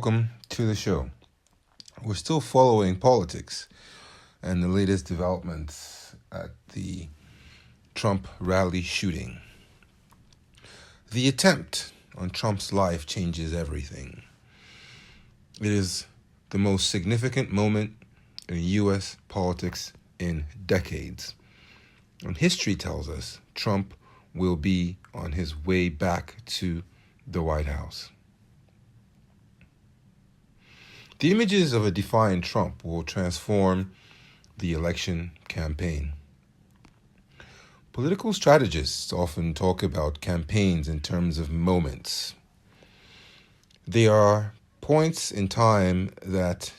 welcome to the show. We're still following politics and the latest developments at the Trump rally shooting. The attempt on Trump's life changes everything. It is the most significant moment in U.S. politics in decades. And history tells us Trump will be on his way back to the White House. The images of a defiant Trump will transform the election campaign. Political strategists often talk about campaigns in terms of moments. They are points in time that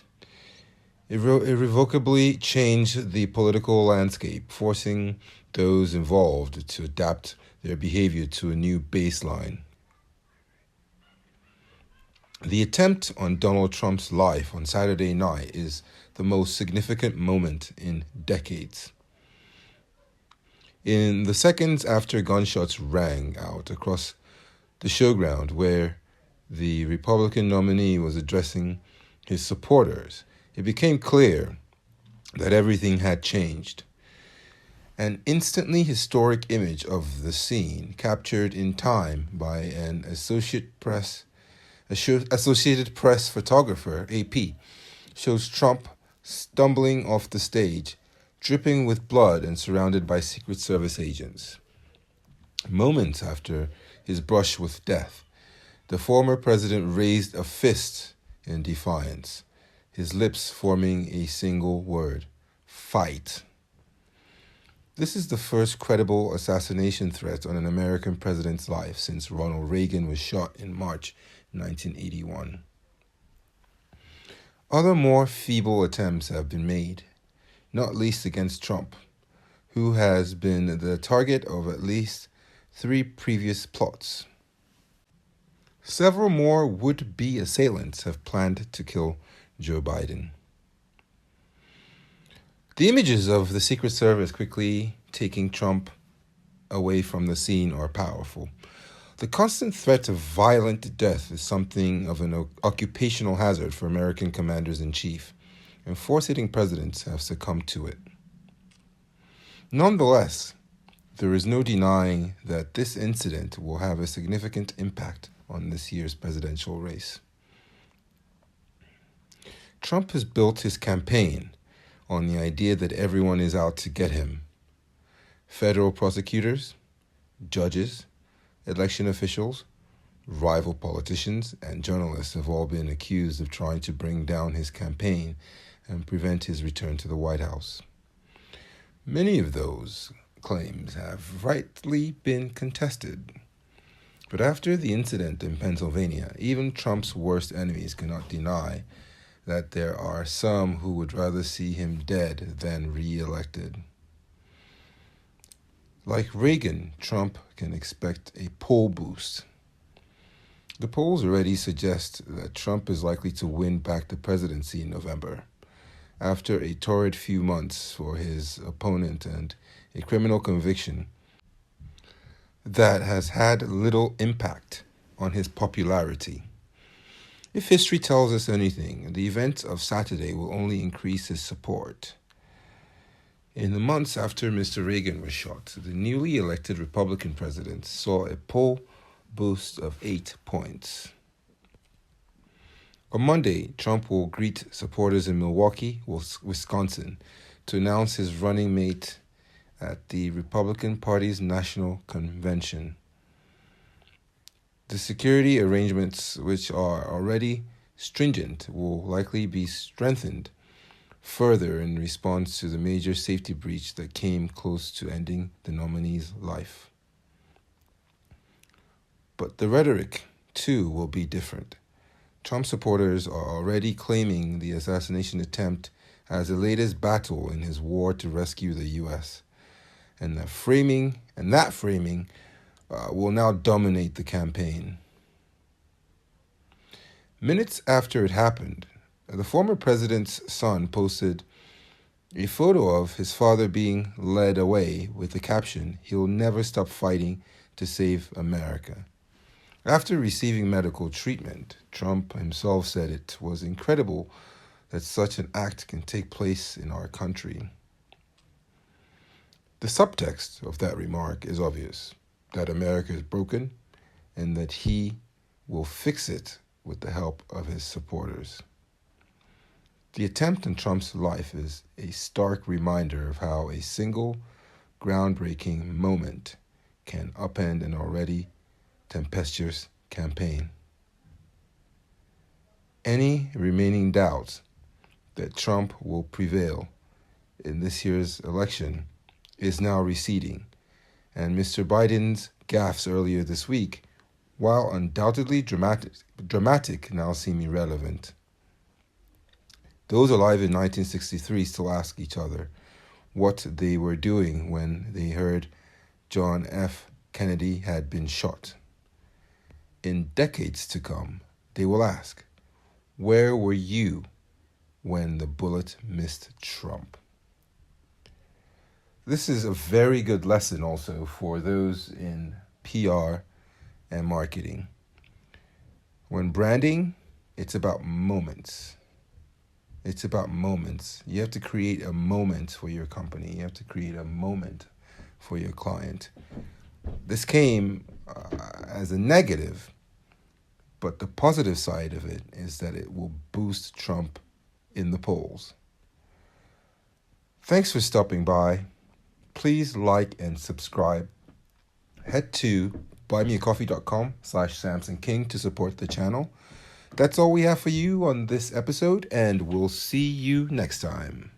irrevocably change the political landscape, forcing those involved to adapt their behavior to a new baseline. The attempt on Donald Trump's life on Saturday night is the most significant moment in decades. In the seconds after gunshots rang out across the showground where the Republican nominee was addressing his supporters, it became clear that everything had changed. An instantly historic image of the scene, captured in time by an Associated Press photographer, AP, shows Trump stumbling off the stage, dripping with blood and surrounded by Secret Service agents. Moments after his brush with death, the former president raised a fist in defiance, his lips forming a single word: fight. This is the first credible assassination threat on an American president's life since Ronald Reagan was shot in March 1981. Other more feeble attempts have been made, not least against Trump, who has been the target of at least 3 previous plots. Several more would-be assailants have planned to kill Joe Biden. The images of the Secret Service quickly taking Trump away from the scene are powerful. The constant threat of violent death is something of an occupational hazard for American commanders-in-chief, and force-hitting presidents have succumbed to it. Nonetheless, there is no denying that this incident will have a significant impact on this year's presidential race. Trump has built his campaign on the idea that everyone is out to get him. Federal prosecutors, judges, election officials, rival politicians, and journalists have all been accused of trying to bring down his campaign and prevent his return to the White House. Many of those claims have rightly been contested. But after the incident in Pennsylvania, even Trump's worst enemies cannot deny that there are some who would rather see him dead than re-elected. Like Reagan, Trump can expect a poll boost. The polls already suggest that Trump is likely to win back the presidency in November, after a torrid few months for his opponent and a criminal conviction that has had little impact on his popularity. If history tells us anything, the events of Saturday will only increase his support. In the months after Mr. Reagan was shot, the newly elected Republican president saw a poll boost of 8 points. On Monday, Trump will greet supporters in Milwaukee, Wisconsin, to announce his running mate at the Republican Party's national convention. The security arrangements, which are already stringent, will likely be strengthened further in response to the major safety breach that came close to ending the nominee's life. But the rhetoric, too, will be different. Trump supporters are already claiming the assassination attempt as the latest battle in his war to rescue the U.S., and that framing will now dominate the campaign. Minutes after it happened, the former president's son posted a photo of his father being led away with the caption, "He'll never stop fighting to save America." After receiving medical treatment, Trump himself said it was incredible that such an act can take place in our country. The subtext of that remark is obvious, that America is broken and that he will fix it with the help of his supporters. The attempt on Trump's life is a stark reminder of how a single groundbreaking moment can upend an already tempestuous campaign. Any remaining doubts that Trump will prevail in this year's election is now receding, and Mr. Biden's gaffes earlier this week, while undoubtedly dramatic, now seem irrelevant. Those alive in 1963 still ask each other what they were doing when they heard John F. Kennedy had been shot. In decades to come, they will ask, where were you when the bullet missed Trump? This is a very good lesson also for those in PR and marketing. When branding, it's about moments. It's about moments. You have to create a moment for your company. You have to create a moment for your client. This came as a negative, but the positive side of it is that it will boost Trump in the polls. Thanks for stopping by. Please like and subscribe. Head to buymeacoffee.com/Samson King to support the channel. That's all we have for you on this episode, and we'll see you next time.